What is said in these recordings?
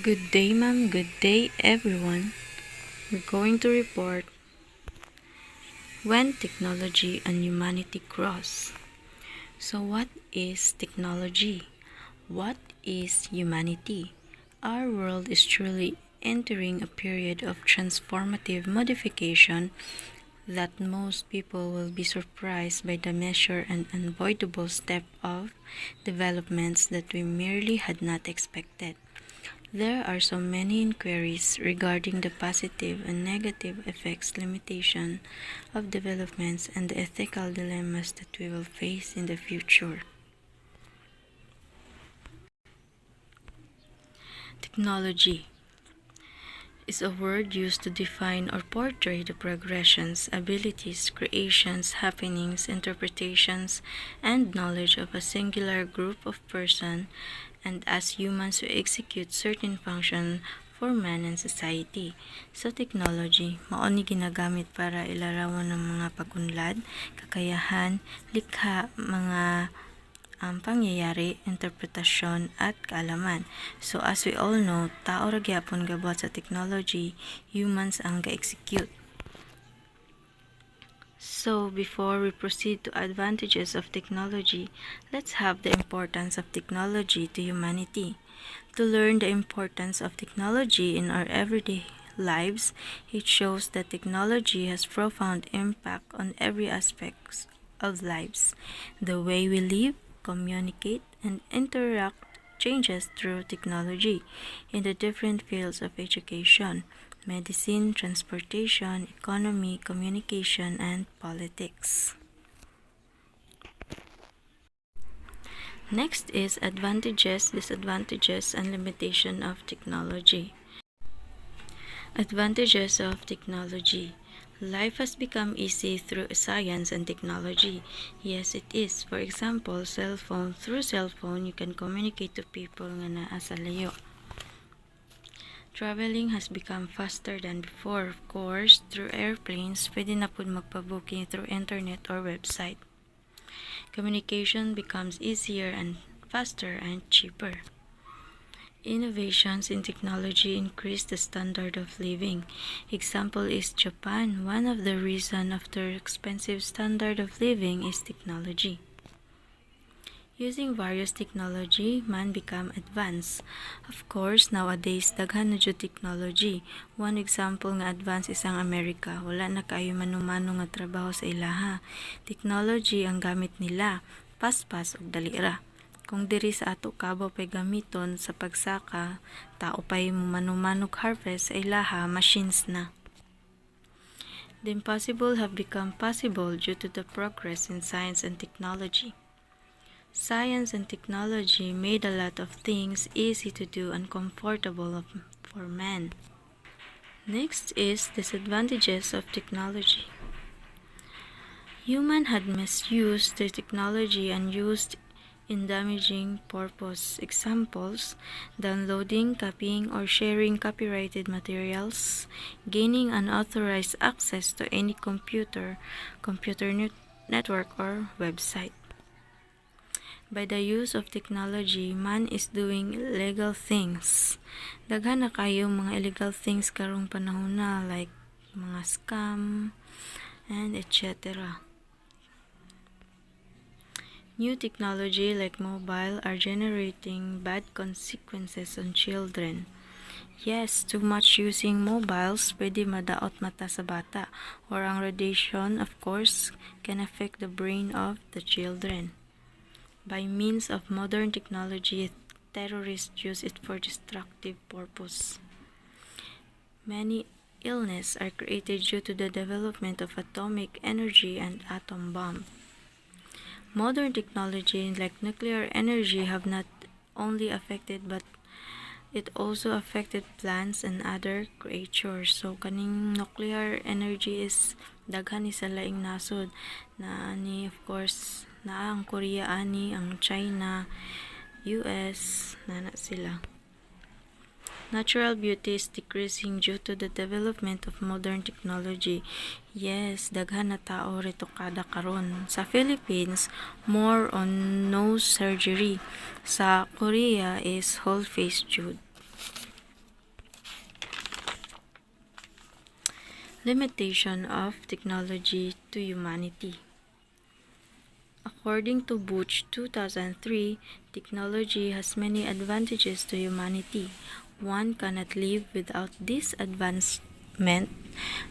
Good day, ma'am. Good day, everyone. We're going to report when technology and humanity cross. So, what is technology? What is humanity? Our world is truly entering a period of transformative modification that most people will be surprised by the measure and unavoidable step of developments that we merely had not expected. There are so many inquiries regarding the positive and negative effects, limitation of developments, and the ethical dilemmas that we will face in the future. Technology is a word used to define or portray the progressions, abilities, creations, happenings, interpretations, and knowledge of a singular group of persons and as humans who execute certain function for man and society. So technology, mao ni ginagamit para ilarawan ng mga pagunlad, kakayahan, likha, mga pangyayari, interpretasyon, at kaalaman. So as we all know, tao ra gyapon gabot sa technology, humans ang ga-execute. So before we proceed to advantages of technology, let's have the importance of technology to humanity. To learn the importance of technology in our everyday lives, it shows that technology has profound impact on every aspect of lives. The way we live, communicate, and interact changes through technology in the different fields of education, medicine, transportation, economy, communication, and politics. Next is advantages, disadvantages, and limitation of technology. Advantages of technology. Life has become easy through science and technology. Yes, it is. For example, cell phone. Through cell phone, you can communicate to people nga naa sa layo. Traveling has become faster than before. Of course, through airplanes, pwede na pud magpa-booking through internet or website. Communication becomes easier and faster and cheaper. Innovations in technology increase the standard of living. Example is Japan. One of the reasons of their expensive standard of living is technology. Using various technology, man become advanced. Of course, nowadays, daghan na jud technology. One example nga advance isang Amerika, wala na kayo manumano nga trabaho sa ilaha. Technology ang gamit nila, paspas ug dalira. Kung diri sa ato kabaw pay gamiton sa pagsaka, tao pay manumanog harvest sa ilaha, machines na. The impossible have become possible due to the progress in science and technology. Science and technology made a lot of things easy to do and comfortable for man. Next is disadvantages of technology. Human had misused the technology and used in damaging purpose. Examples: downloading, copying, or sharing copyrighted materials, gaining unauthorized access to any computer network, or website. By the use of technology, man is doing illegal things. Daghan na kayo mga illegal things karong panahon na, like mga scam and etc. New technology like mobile are generating bad consequences on children. Yes, too much using mobiles pwede madaot mata sa bata, or ang radiation, of course, can affect the brain of the children. By means of modern technology, terrorists use it for destructive purpose. Many illnesses are created due to the development of atomic energy and atom bomb. Modern technology like nuclear energy have not only affected but it also affected plants and other creatures. So kaning nuclear energy is daghan ni sa laing nasod na ani, of course, na ang Korea ani, ang China, US, na sila. Natural beauty is decreasing due to the development of modern technology. Yes, daghan na tao retokada karon. Sa Philippines, more on nose surgery. Sa Korea is whole face Jude. Limitation of technology to humanity. According to Butch 2003, technology has many advantages to humanity. One cannot live without this advancement,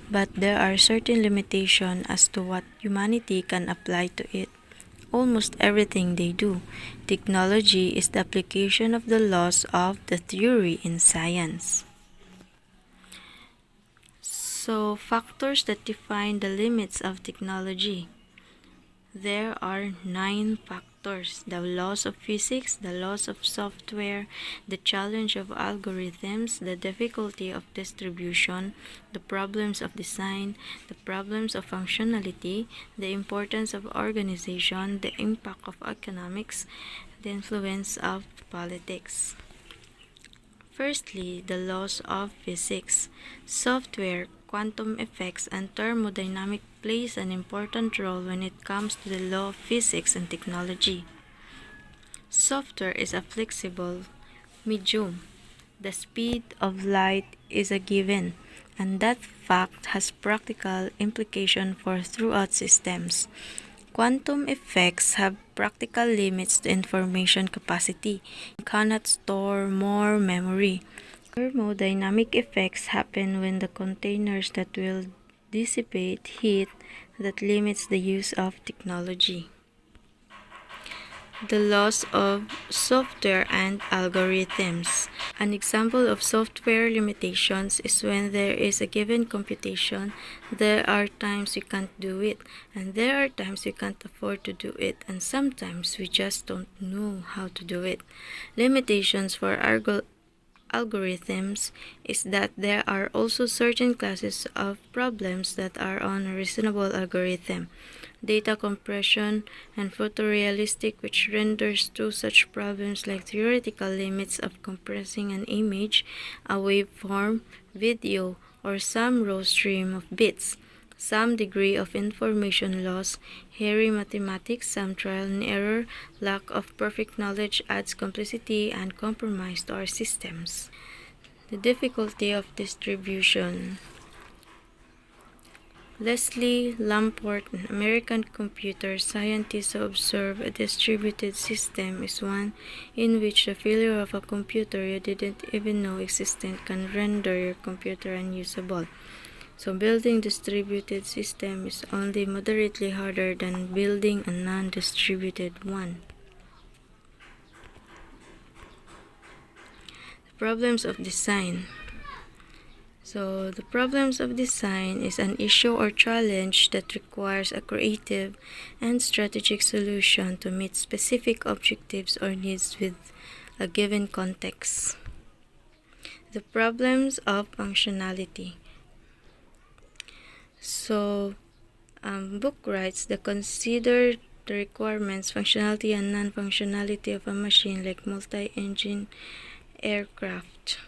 but there are certain limitations as to what humanity can apply to it. Almost everything they do. Technology is the application of the laws of the theory in science. So, factors that define the limits of technology. There are 9 factors: the laws of physics, the laws of software, the challenge of algorithms, the difficulty of distribution, the problems of design, the problems of functionality, the importance of organization, the impact of economics, the influence of politics. Firstly, the laws of physics. Software, quantum effects, and thermodynamics plays an important role when it comes to the law of physics and technology. Software is a flexible medium. The speed of light is a given, and that fact has practical implication for throughout systems. Quantum effects have practical limits to information capacity. You cannot store more memory. Thermodynamic effects happen when the containers that will dissipate heat that limits the use of technology. The laws of software and algorithms. An example of software limitations is when there is a given computation, there are times you can't do it, and there are times you can't afford to do it, and sometimes we just don't know how to do it. Limitations for algorithms is that there are also certain classes of problems that are on a reasonable algorithm. Data compression and photorealistic, which renders two such problems like theoretical limits of compressing an image, a waveform, video, or some raw stream of bits, some degree of information loss, hairy mathematics, some trial and error, lack of perfect knowledge adds complexity and compromise to our systems. The difficulty of distribution. Leslie Lamport, an American computer scientist who observed a distributed system is one in which the failure of a computer you didn't even know existed can render your computer unusable. So building distributed system is only moderately harder than building a non-distributed one. The problems of design. So, the problems of design is an issue or challenge that requires a creative and strategic solution to meet specific objectives or needs with a given context. The problems of functionality. So, book writes the consider the requirements, functionality, and non-functionality of a machine like multi-engine aircraft.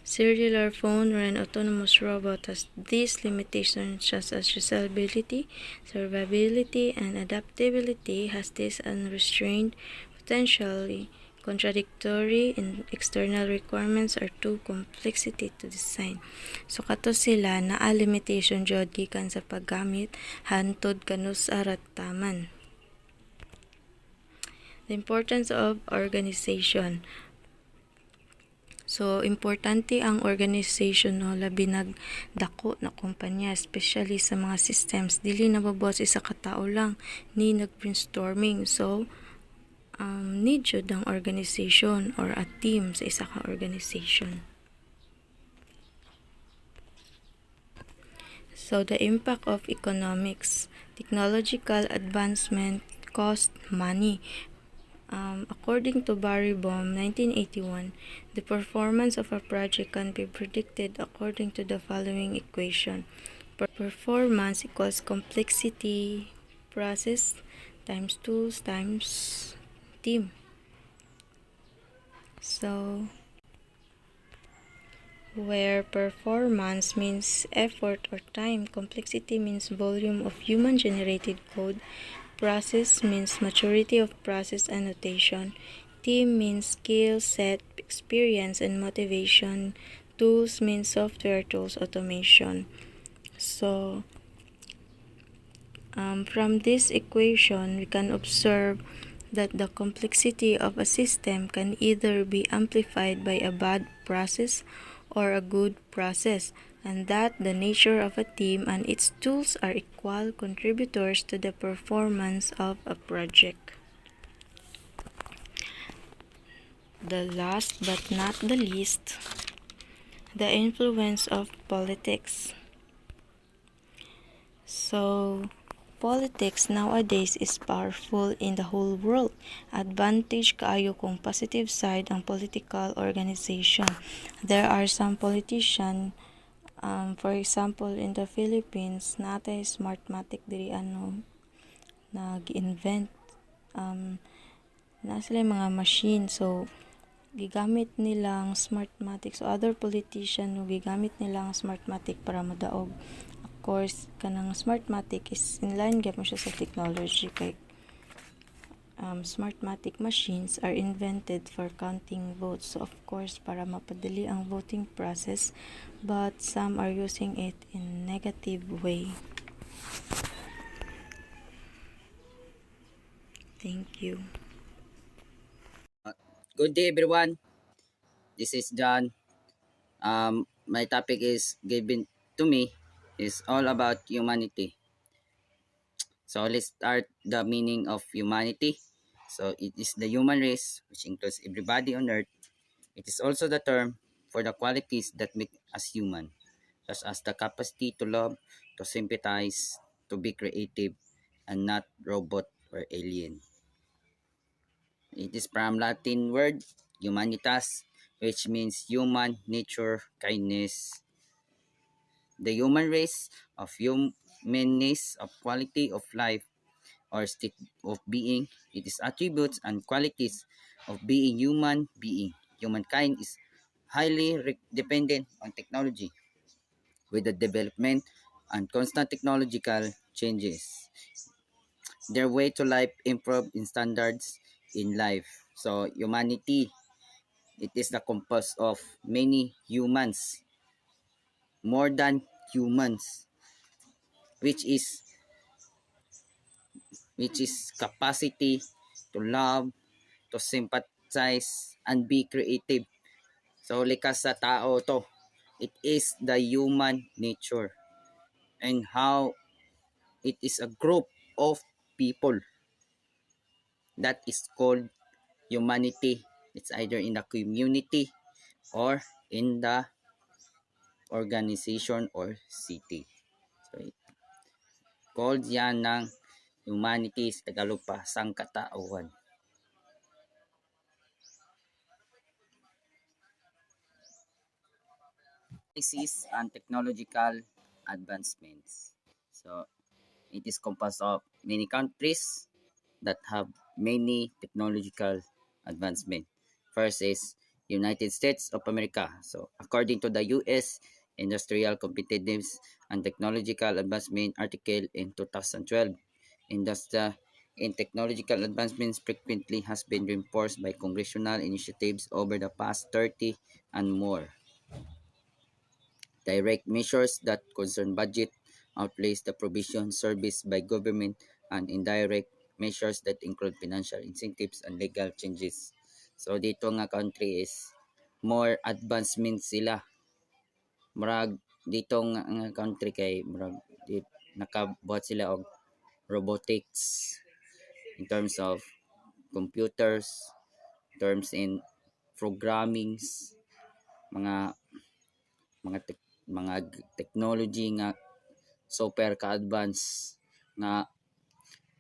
Cellular phone or an autonomous robot has these limitations such as reliability, survivability, and adaptability. Has this unrestrained, potentially contradictory and external requirements are too complexity to design. So kato sila naa limitation jud gikan sa paggamit hantod kanus arataman. The importance of organization. So, importante ang organization, no, labi nagdako na kumpanya, especially sa mga systems. Dili nababawas isa ka tao lang ni nag-brainstorming. So, need jud ang organization or a team sa isa ka organization. So, the impact of economics. Technological advancement cost money. According to Barry Bohm, 1981, the performance of a project can be predicted according to the following equation. Performance equals complexity process times tools times team. So, where performance means effort or time, complexity means volume of human-generated code, process means maturity of process annotation, team means skill set, experience, and motivation, tools means software tools, automation. So, from this equation, we can observe that the complexity of a system can either be amplified by a bad process or a good process, and that the nature of a team and its tools are equal contributors to the performance of a project. The last but not the least, the influence of politics. So, politics nowadays is powerful in the whole world. Advantage kaayo kung positive side ang political organization. There are some politician, for example, in the Philippines, natay Smartmatic diri nag-invent na sila mga machine. So, gigamit nilang Smartmatic. So, other politician, gigamit nilang Smartmatic para madaog. Of course, kanang Smartmatic is inline gyud mo siya sa technology kay Smartmatic machines are invented for counting votes. So, of course, para mapadali ang voting process, but some are using it in negative way. Thank you. Good day, everyone. This is John. My topic is given to me is all about humanity. So let's start the meaning of humanity. So it is the human race, which includes everybody on earth. It is also the term for the qualities that make us human, such as the capacity to love, to sympathize, to be creative, and not robot or alien. It is from Latin word humanitas, which means human, nature, kindness. The human race of humanness, of quality of life or state of being. It is attributes and qualities of being human being. Humankind is highly dependent on technology with the development and constant technological changes. Their way to life improve in standards in life. So humanity, it is the composed of many humans, more than humans, which is capacity to love, to sympathize, and be creative. So likas sa tao to. It is the human nature and how it is a group of people that is called humanity. It's either in the community or in the organization or city. So called yan ng humanity sa Tagalog pa, sangkatauhan. Sciences and technological advancements. So it is composed of many countries that have many technological advancement. First is United States of America. So according to the US Industrial Competitiveness and Technological Advancement article in 2012, industry in technological advancements frequently has been reinforced by congressional initiatives over the past 30 and more. Direct measures that concern budget outlays the provision serviced by government and indirect measures that include financial incentives and legal changes. So dito nga country is more advancement sila. Murag dito nga country kay murag nakabuhat sila og robotics in terms of computers, terms in programmings, mga mga technology nga super ka-advance nga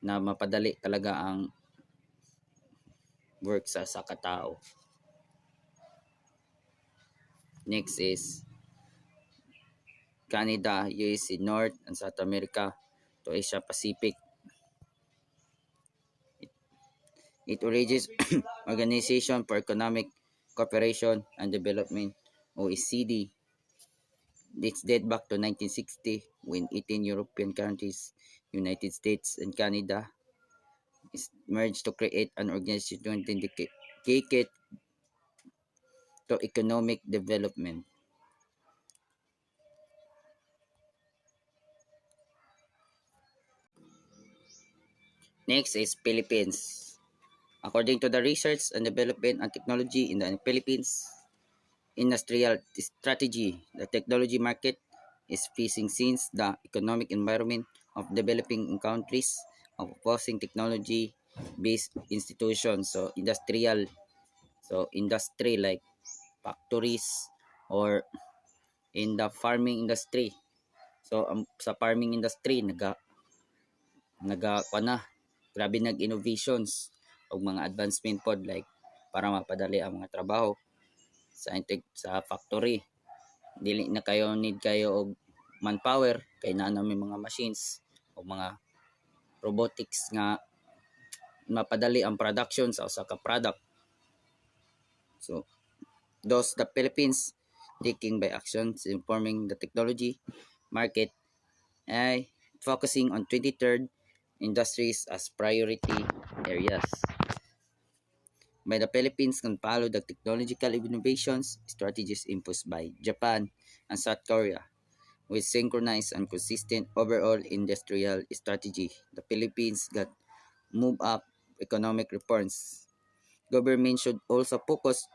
na mapadali talaga ang work sa katao. Next is Canada, USA North and South America to Asia Pacific. It originates Organization for Economic Cooperation and Development, OECD. This date back to 1960 when 18 European countries, United States and Canada is merged to create an organization dedicated to economic development. Next is Philippines. According to the Research and Development and Technology in the Philippines Industrial Strategy, the technology market is facing since the economic environment of developing countries of opposing technology-based institutions. So industry like factories or in the farming industry. So sa farming industry naga na grabe nag-innovations og mga advancement pod like para mapadali ang mga trabaho sa factory. Dili na kayo need kayo og manpower kay naa may mga machines o mga robotics nga mapadali ang production sa usa ka product. So thus the Philippines taking by actions informing the technology market ay focusing on 23rd industries as priority areas. By the Philippines can follow the technological innovations strategies imposed by Japan and South Korea with synchronized and consistent overall industrial strategy. The Philippines got move up economic reforms. Government should also focus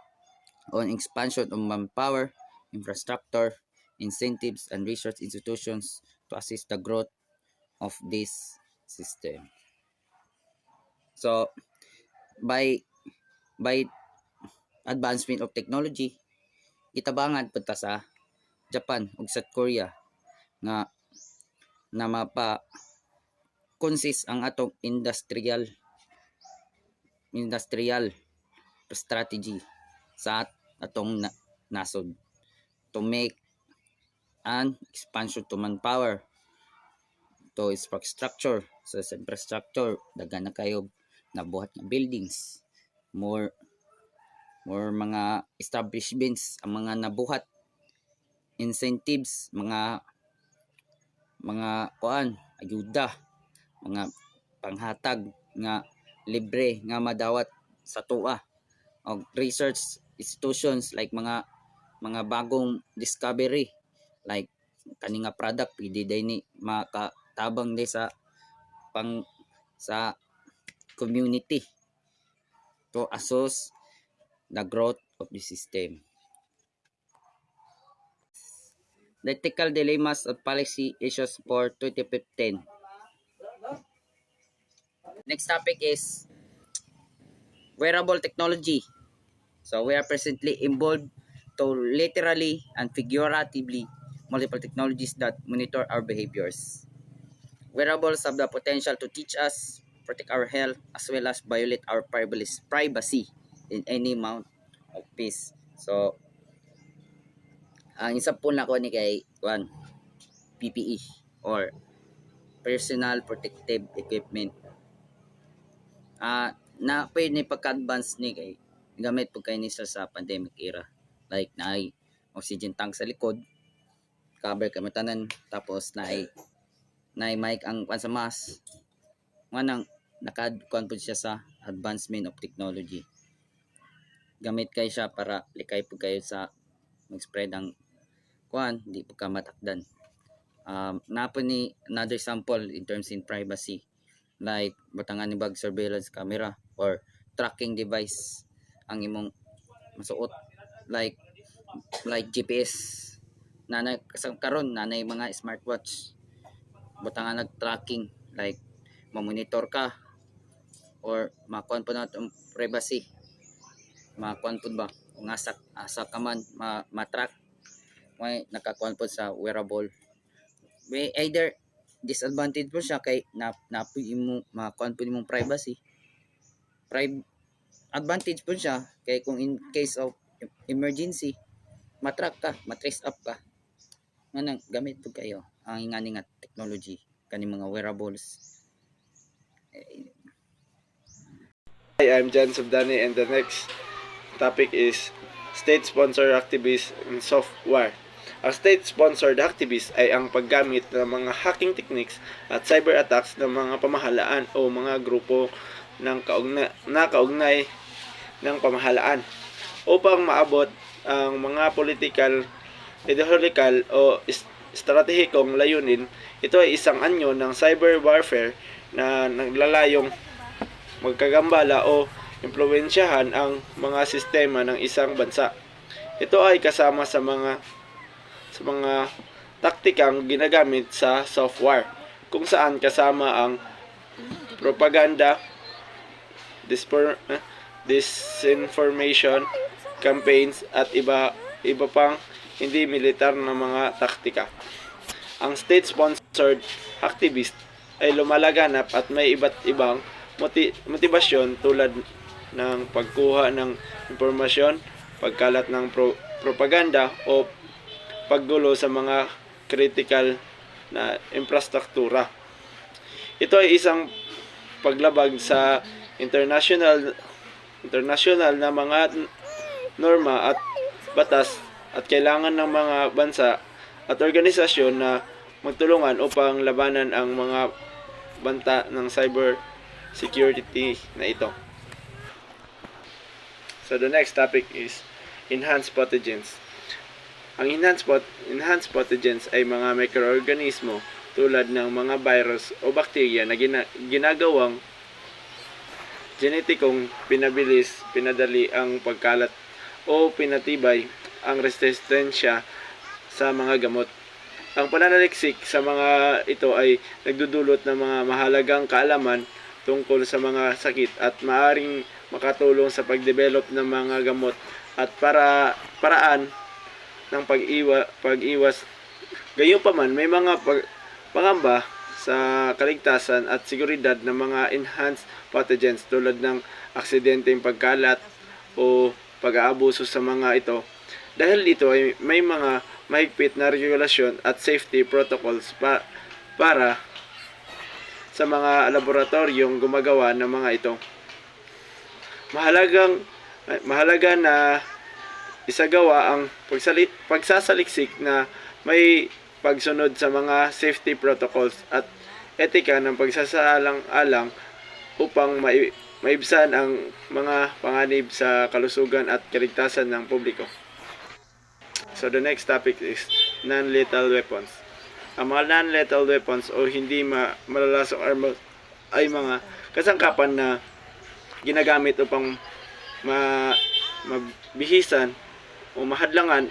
on expansion of manpower, infrastructure, incentives, and research institutions to assist the growth of this system. So by advancement of technology, itabangan punta sa Japan ug South Korea nga na mapa consist ang atong industrial strategy sa atong nasod to make an expansion to manpower to infrastructure sa infrastructure daghan na kayo nabuhat nga buildings more mga establishments ang mga nabuhat incentives mga kuan ayuda mga panghatag nga libre nga madawat sa tuwa og research institutions like mga bagong discovery like kani nga product pwede day ni makatabang di sa community to assess the growth of the system. The ethical dilemmas of policy issues for 2015. Next topic is wearable technology. So we are presently involved to literally and figuratively multiple technologies that monitor our behaviors. Wearables have the potential to teach us, protect our health, as well as violate our privacy in any amount of peace. So, ang isa po na ko ni kay PPE or Personal Protective Equipment. Na pwede ni pagka-advance ni kay gamit po kayo ni sa pandemic era. Like na ay oxygen tank sa likod, cover kay matanan, tapos na ay mic ang sa mask. Manang naka-kuan po siya sa advancement of technology. Gamit kayo siya para likay po kayo sa mag-spread ang kuan, di po ka matakdan. Napo ni another sample in terms in privacy like butangan ni bag surveillance camera or tracking device ang imong masuot like GPS nanay karon nanay mga smartwatch butangan nag-tracking like mamonitor ka or makuan po natin privacy makuan po ba kung asa ka man matrack may nakakuan po sa wearable may either disadvantage po siya kay napoy mo makuan po nimong privacy advantage po siya kay kung in case of emergency matrack ka matrace up ka nga nang gamit po kayo ang ingani nga technology kani mga wearables. Hi, I'm Jan Subdani and the next topic is state-sponsored activists in software. Ang state-sponsored activists ay ang paggamit ng mga hacking techniques at cyber attacks ng mga pamahalaan o mga grupo ng kaugnay ng pamahalaan upang maabot ang mga political, ideological o estratehikong layunin. Ito ay isang anyo ng cyber warfare na naglalayong magkagambala o impluwensyahan ang mga sistema ng isang bansa. Ito ay kasama sa mga taktikang ginagamit sa software, kung saan kasama ang propaganda, disinformation campaigns at iba pang hindi militar na mga taktika. Ang state-sponsored activist ay lumalaganap at may iba't ibang motibasyon tulad ng pagkuha ng impormasyon, pagkalat ng propaganda o paggulo sa mga critical na infrastruktura. Ito ay isang paglabag sa international na mga norma at batas at kailangan ng mga bansa at organisasyon na magtulungan upang labanan ang mga banta ng cyber security na ito. So the next topic is enhanced pathogens. Ang enhanced pathogens ay mga mikroorganismo tulad ng mga virus o bakterya na ginagawang genetikong pinadali ang pagkalat o pinatibay ang resistensya sa mga gamot. Ang pananaliksik sa mga ito ay nagdudulot ng mga mahalagang kaalaman tungkol sa mga sakit at maaring makatulong sa pagdevelop ng mga gamot at paraan ng pag-iwas. Gayunpaman, may mga pangamba sa kaligtasan at seguridad ng mga enhanced pathogens tulad ng aksidenteng pagkalat o pag-aabuso sa mga ito. Dahil dito ay may mga mahigpit na regulasyon at safety protocols para sa mga laboratoryong gumagawa ng mga ito. Mahalaga na isagawa ang pagsasaliksik na may pagsunod sa mga safety protocols at etika ng pagsasaalang-alang upang maibsan ang mga panganib sa kalusugan at kaligtasan ng publiko. So the next topic is non-lethal weapons. Ang mga non-lethal weapons o hindi malalasong armas ay mga kasangkapan na ginagamit upang mabihisan o mahadlangan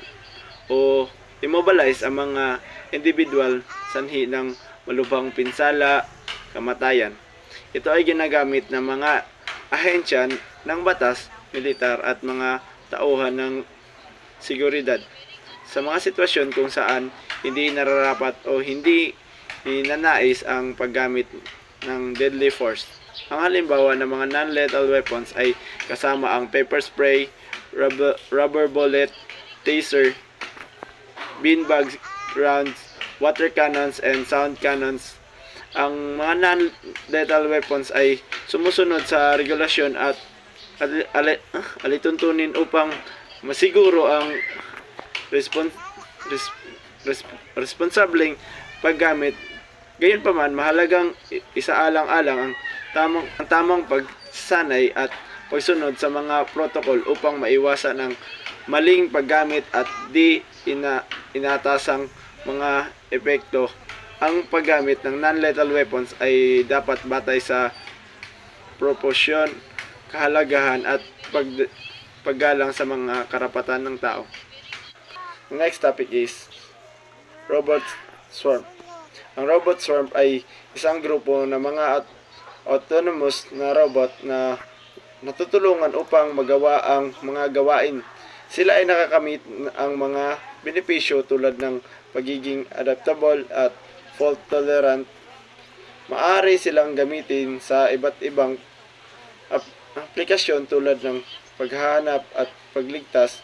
o immobilize ang mga individual sanhi ng malubhang pinsala, kamatayan. Ito ay ginagamit ng mga ahensya ng batas, militar at mga tauhan ng seguridad sa mga sitwasyon kung saan hindi nararapat o hindi ninanais ang paggamit ng deadly force. Ang halimbawa ng mga non-lethal weapons ay kasama ang pepper spray, rubber bullet, taser, beanbag rounds, water cannons, and sound cannons. Ang mga non-lethal weapons ay sumusunod sa regulasyon at alituntunin upang masiguro ang responsableng paggamit. Gayunpaman, mahalagang isaalang-alang ang tamang pagsanay at pagsunod sa mga protocol upang maiwasan ang maling paggamit at di inatasang mga epekto. Ang paggamit ng non-lethal weapons ay dapat batay sa proporasyon, kahalagahan at paggalang sa mga karapatan ng tao. The next topic is robot swarm. Ang robot swarm ay isang grupo ng mga autonomous na robot na natutulungan upang magawa ang mga gawain. Sila ay nakakamit ang mga benepisyo tulad ng pagiging adaptable at fault tolerant. Maaari silang gamitin sa iba't ibang aplikasyon tulad ng paghahanap at pagligtas,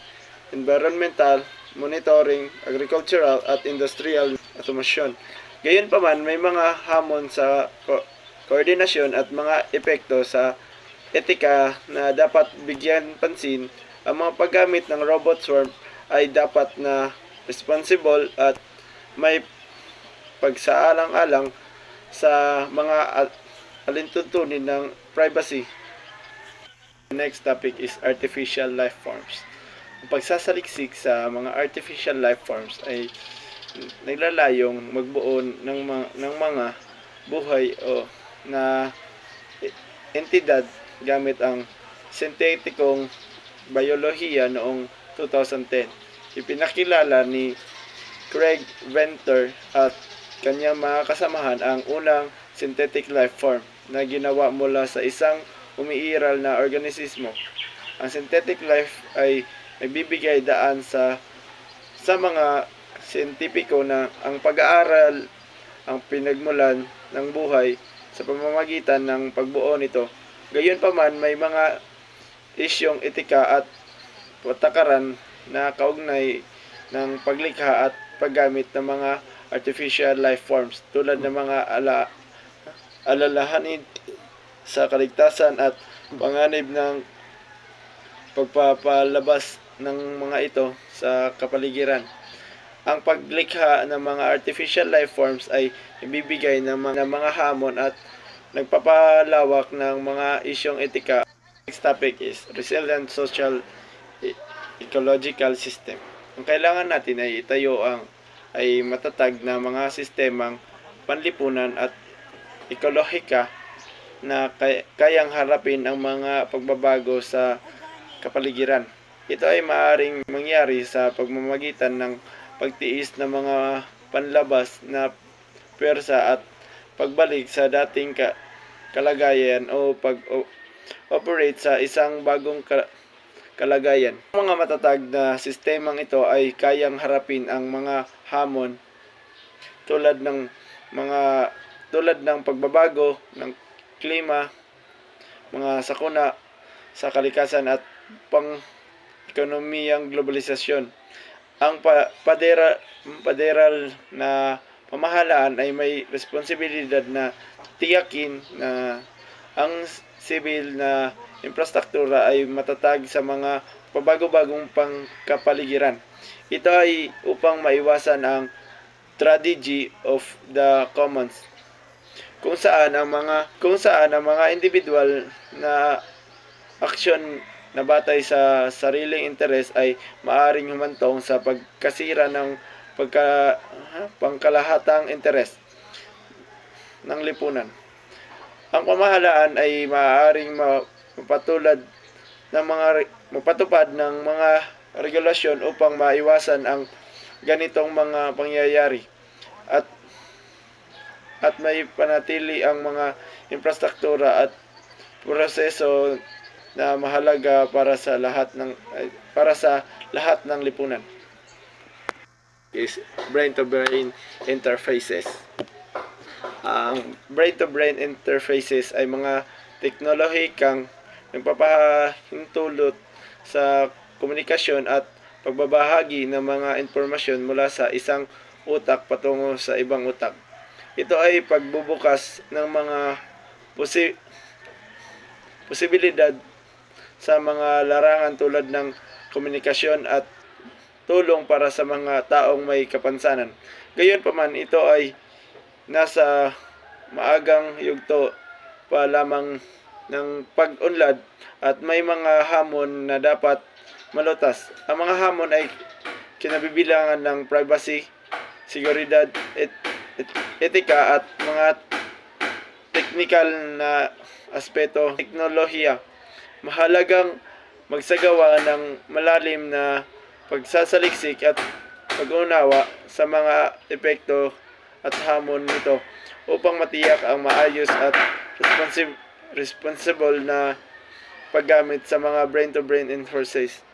environmental monitoring, agricultural at industrial automation. Gayunpaman, may mga hamon sa koordinasyon at mga epekto sa etika na dapat bigyan pansin. Ang mga paggamit ng robot swarm ay dapat na responsible at may pagsaalang-alang sa mga alintuntunin ng privacy. The next topic is artificial life forms. Ang pagsasaliksik sa mga artificial life forms ay naglalayong magbuo ng mga buhay o na entidad gamit ang sintetikong biolohiya noong 2010. Ipinakilala ni Craig Venter at kanyang mga kasamahan ang unang synthetic life form na ginawa mula sa isang umiiral na organismo. Ang synthetic life ay nagbibigay daan sa mga siyentipiko na ang pag-aaral ang pinagmulan ng buhay sa pamamagitan ng pagbuo nito. Gayunpaman, may mga isyong etika at patakaran na kaugnay ng paglikha at paggamit ng mga artificial life forms tulad ng mga alalahanin sa kaligtasan at panganib ng pagpapalabas ng mga ito sa kapaligiran. Ang paglikha ng mga artificial life forms ay ibibigay ng mga hamon at nagpapalawak ng mga isyong etika. Next topic is resilient social ecological system. Ang kailangan natin ay itayo ay matatag na mga sistemang panlipunan at ekolohika na kayang harapin ang mga pagbabago sa kapaligiran. Ito ay maaaring mangyari sa pamamagitan ng pagtiis ng mga panlabas na pwersa at pagbalik sa dating kalagayan o pag-operate sa isang bagong kalagayan. Ang mga matatag na sistemang ito ay kayang harapin ang mga hamon tulad ng pagbabago ng klima, mga sakuna sa kalikasan at pang-ekonomiyang globalisasyon. Ang federal na pamahalaan ay may responsibilidad na tiyakin na ang sibil na infrastruktura ay matatag sa mga pabago-bagong pangkapaligiran. Ito ay upang maiwasan ang tragedy of the commons kung saan ang mga individual na aksyon na batay sa sariling interes ay maaring humantong sa pagkasira ng pangkalahatang interes ng lipunan. Ang pamahalaan ay maaaring mapatupad ng mga regulasyon upang maiwasan ang ganitong mga pangyayari at may panatili ang mga infrastruktura at proseso na mahalaga para sa lahat ng lipunan. Is brain-to-brain interfaces. Ang brain-to-brain interfaces ay mga teknolohikang nagpapahintulot sa komunikasyon at pagbabahagi ng mga impormasyon mula sa isang utak patungo sa ibang utak. Ito ay pagbubukas ng mga posibilidad sa mga larangan tulad ng komunikasyon at tulong para sa mga taong may kapansanan. Gayunpaman, ito ay nasa maagang yugto pa lamang ng pag-unlad at may mga hamon na dapat malutas. Ang mga hamon ay kinabibilangan ng privacy, seguridad, etika at mga technical na aspeto teknolohiya. Mahalagang magsagawa ng malalim na pagsasaliksik at pag-unawa sa mga epekto at hamon nito upang matiyak ang maayos at responsible na paggamit sa mga brain-to-brain interfaces.